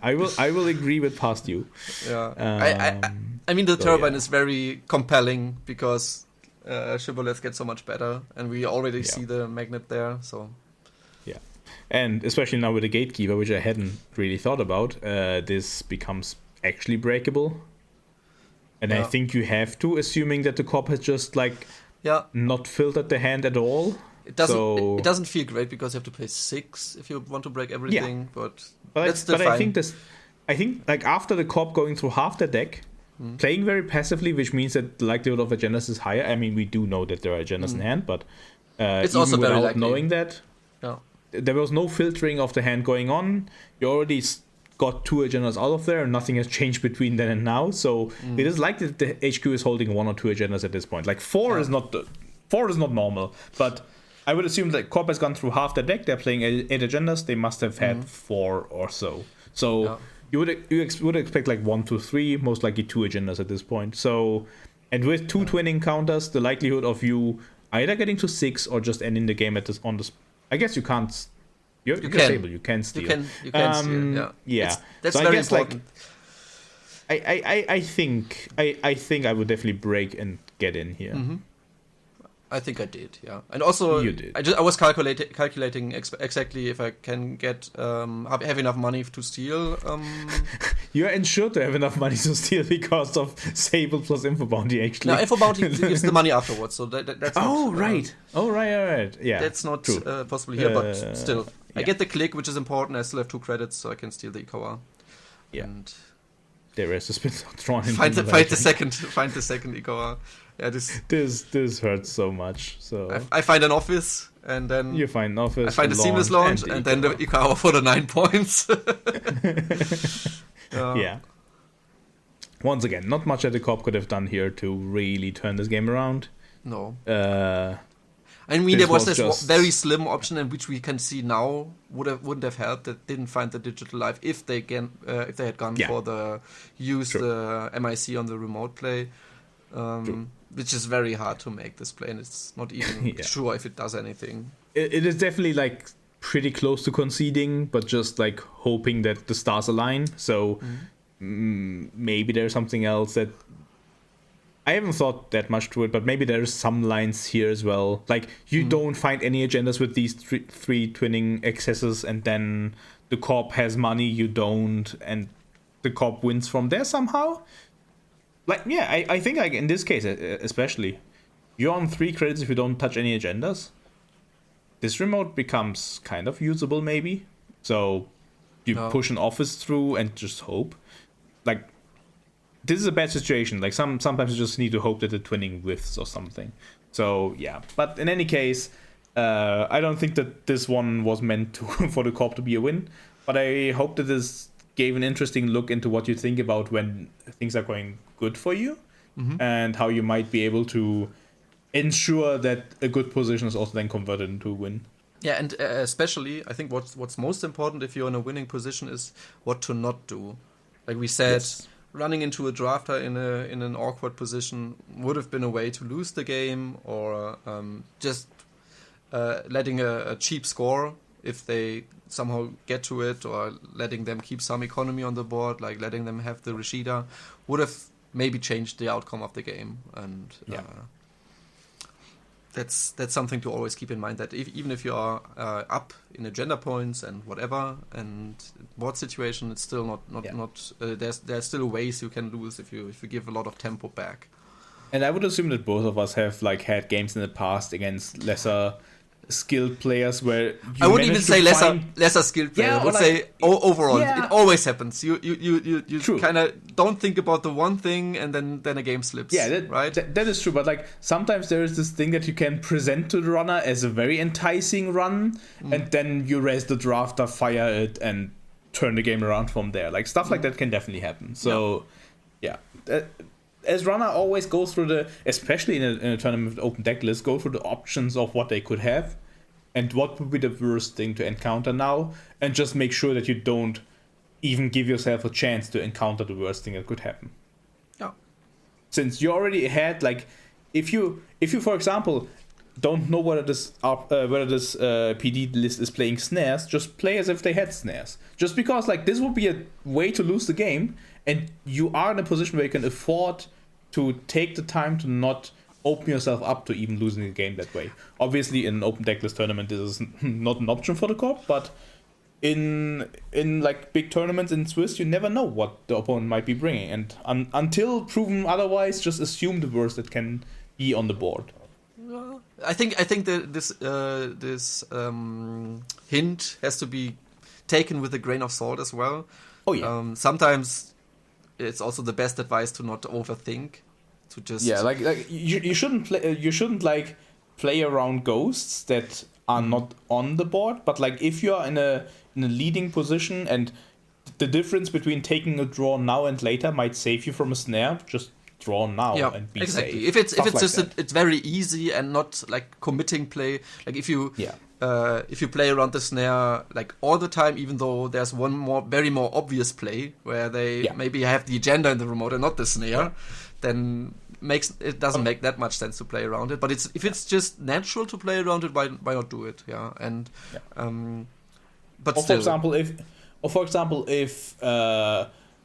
I will agree with past you. Yeah. I mean, the turbine is very compelling because shibboleths get so much better, and we already see the magnet there. So yeah, and especially now with the gatekeeper, which I hadn't really thought about, this becomes actually breakable. And I think you have to, assuming that the cop has just like not filtered the hand at all. It doesn't feel great because you have to play 6 if you want to break everything. But that's still fine. I think like after the cop going through half the deck, playing very passively, which means that the likelihood of agendas is higher. I mean, we do know that there are agendas in hand, but it's even also very without likely. knowing that, there was no filtering of the hand going on. You already got 2 agendas out of there, and nothing has changed between then and now. So it is likely that the HQ is holding 1 or 2 agendas at this point. Like 4 is not normal, but I would assume that Corp has gone through half the deck. They're playing 8 agendas. They must have had 4 or so. So you would expect like 1 to 3, most likely 2 agendas at this point. So, and with 2 twinning counters, the likelihood of you either getting to 6 or just ending the game at this I guess you can't. You can stable. You can steal. You can steal. Yeah. That's so very I guess important. I think I would definitely break and get in here. I think I did, yeah. And also, You did. I was calculating exactly if I can get have enough money to steal. You're insured to have enough money to steal because of Sable plus Info Bounty, actually. No, Info Bounty gives the money afterwards, so that's all not, right. Yeah, that's not possible here, but still. I get the click, which is important. I still have 2 credits, so I can steal the Ikawa. Yeah. And the rest has been thrown in. Find the second Ikawa. Yeah, this hurts so much. So I find an office, and then you find an office. I find a seamless launch, and then the Ikawa for the 9 points. Yeah. Once again, not much that the cop could have done here to really turn this game around. No. I mean, there was this just very slim option, and which we can see now wouldn't have helped. That didn't find the digital life if they had gone for the MIC on the remote play. Which is very hard to make this play, and it's not even sure if it does anything. It is definitely like pretty close to conceding, but just like hoping that the stars align. So maybe there's something else that I haven't thought that much to it, but maybe there's some lines here as well. Like you don't find any agendas with these three twinning excesses, and then the corp has money, you don't, and the corp wins from there somehow. Like, yeah, I think like in this case especially, you're on 3 credits if you don't touch any agendas. This remote becomes kind of usable maybe. So you push an office through and just hope. Like, this is a bad situation. Like sometimes you just need to hope that the twinning whiffs or something. So yeah, but in any case, I don't think that this one was meant to for the corp to be a win. But I hope that this gave an interesting look into what you think about when things are going good for you, and how you might be able to ensure that a good position is also then converted into a win. Yeah, and especially, I think what's most important if you're in a winning position is what to not do. Like we said, running into a drafter in an awkward position would have been a way to lose the game, or just letting a cheap score if they somehow get to it, or letting them keep some economy on the board, like letting them have the Rashida, would have maybe changed the outcome of the game. And that's something to always keep in mind, that even if you are up in agenda points and whatever, and board situation, it's still not there's still ways you can lose if you give a lot of tempo back. And I would assume that both of us have like had games in the past against lesser skilled players where I wouldn't even say lesser skilled players. Yeah, I would like, say overall, yeah. it always happens. You True. kind of don't think about the one thing, and then a game slips. Yeah, right. That is true. But like sometimes there is this thing that you can present to the runner as a very enticing run, and then you raise the drafter, fire it, and turn the game around from there. Like stuff like that can definitely happen. So yeah. As runner, always go through especially in a tournament with open deck list, go through the options of what they could have and what would be the worst thing to encounter now, and just make sure that you don't even give yourself a chance to encounter the worst thing that could happen. Yeah. Since you already had, like, if you for example don't know whether this PD list is playing snares, just play as if they had snares. Just because like this would be a way to lose the game, and you are in a position where you can afford to take the time to not open yourself up to even losing the game that way. Obviously, in an open decklist tournament, this is not an option for the corp, but in like big tournaments in Swiss, you never know what the opponent might be bringing, and until proven otherwise, just assume the worst that can be on the board. I think that this hint has to be taken with a grain of salt as well. Oh yeah. Sometimes it's also the best advice to not overthink. To just like you shouldn't like play around ghosts that are not on the board. But like if you are in a leading position and the difference between taking a draw now and later might save you from a snare, just draw now and be exactly. safe. If it's like just it's very easy and not like committing play. Like if you play around the snare like all the time, even though there's one very more obvious play where they maybe have the agenda in the remote and not the snare, then it doesn't make that much sense to play around it. But if it's just natural to play around it, why not do it? Yeah, and but still. For example, if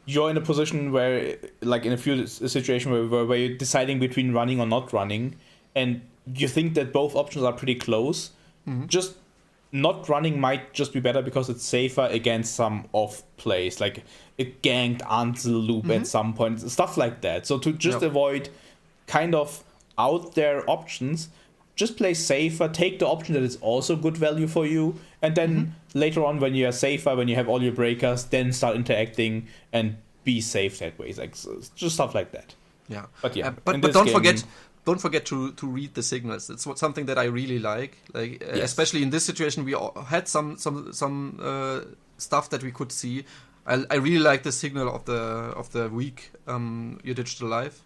you're in a position where, like in a situation where you're deciding between running or not running, and you think that both options are pretty close, just not running might just be better because it's safer against some off plays, like a ganked answer loop at some point, stuff like that. So to just avoid kind of out there options, just play safer, take the option that is also good value for you, and then later on when you are safer, when you have all your breakers, then start interacting and be safe that way. Like just stuff like that. Yeah. But yeah. But don't forget to read the signals. It's something that I really like. Especially in this situation, we had some stuff that we could see. I really like the signal of the week, Your Digital Life,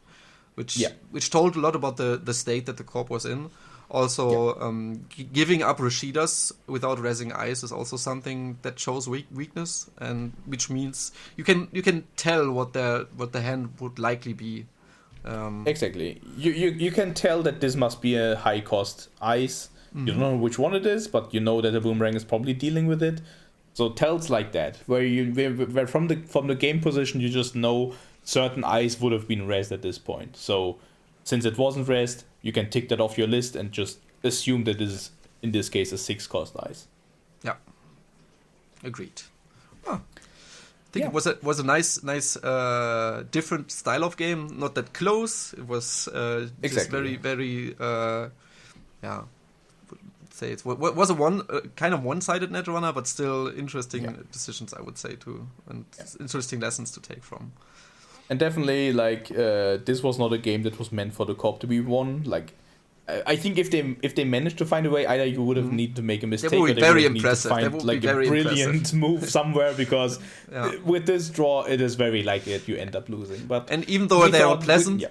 which told a lot about the state that the corp was in. Also, giving up Rashidas without raising ice is also something that shows weakness, and which means you can tell what the hand would likely be. Exactly. You can tell that this must be a high cost ice. You don't know which one it is, but you know that the boomerang is probably dealing with it. So tells like that, where from the game position you just know certain ice would have been raised at this point. So since it wasn't raised, you can tick that off your list and just assume that this is in this case a 6 cost ice. Yeah. Agreed. Oh. I think it was a nice different style of game. Not that close. It was just very very say it was a kind of one-sided netrunner, but still interesting decisions, I would say, too, and interesting lessons to take from. And definitely, like this was not a game that was meant for the corp to be won. Like, I think if they managed to find a way, either you would have need to make a mistake, that would be very impressive. Need to find like a brilliant move somewhere, because with this draw, it is very likely that you end up losing. And even though they are pleasant.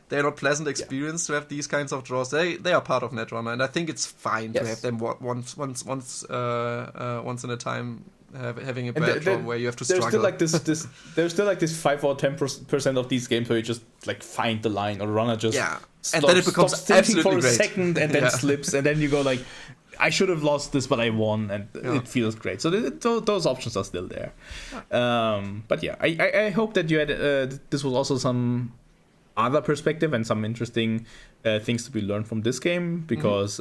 They're not pleasant experience to have these kinds of draws. They are part of netrunner, and I think it's fine to have them once in a time having a bad draw where you have to struggle. There's still like this 5 or 10% of these games where you just like find the line, or runner just stops, and then it becomes absolutely for a great. second and then slips, and then you go like, I should have lost this, but I won, and it feels great. So those options are still there. But yeah, I hope that you had this was also some other perspective and some interesting things to be learned from this game, because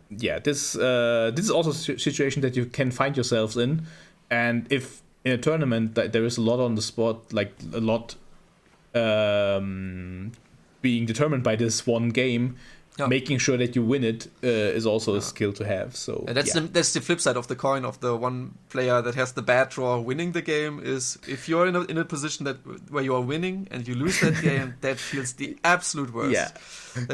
this is also a situation that you can find yourselves in, and if in a tournament that there is a lot on the spot, like a lot being determined by this one game, Yeah. making sure that you win it is also a skill to have. So And that's the flip side of the coin of the one player that has the bad draw winning the game. Is if you're in a position where you are winning and you lose that game, that feels the absolute worst. Yeah,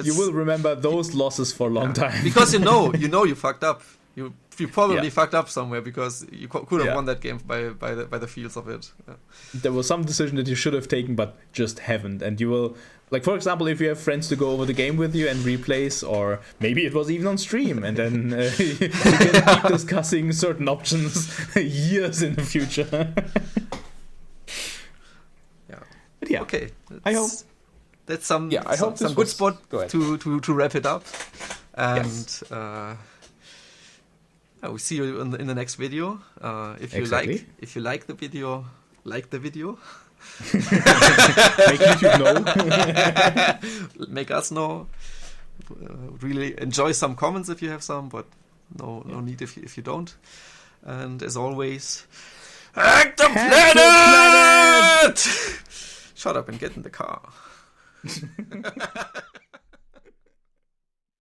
you will remember those losses for a long time because you know you fucked up. You probably fucked up somewhere because you could have won that game by the feels of it. Yeah. There was some decision that you should have taken but just haven't, and you will, like, for example, if you have friends to go over the game with you and replays, or maybe it was even on stream, and then you can keep discussing certain options years in the future. But yeah, okay, I hope that's some some good spot to wrap it up, and Yes. we'll see you in the next video. If you like the video, like the video. Make YouTube know. Make us know. Really enjoy some comments if you have some, but no need if you don't. And as always, hack the planet! Shut up and get in the car.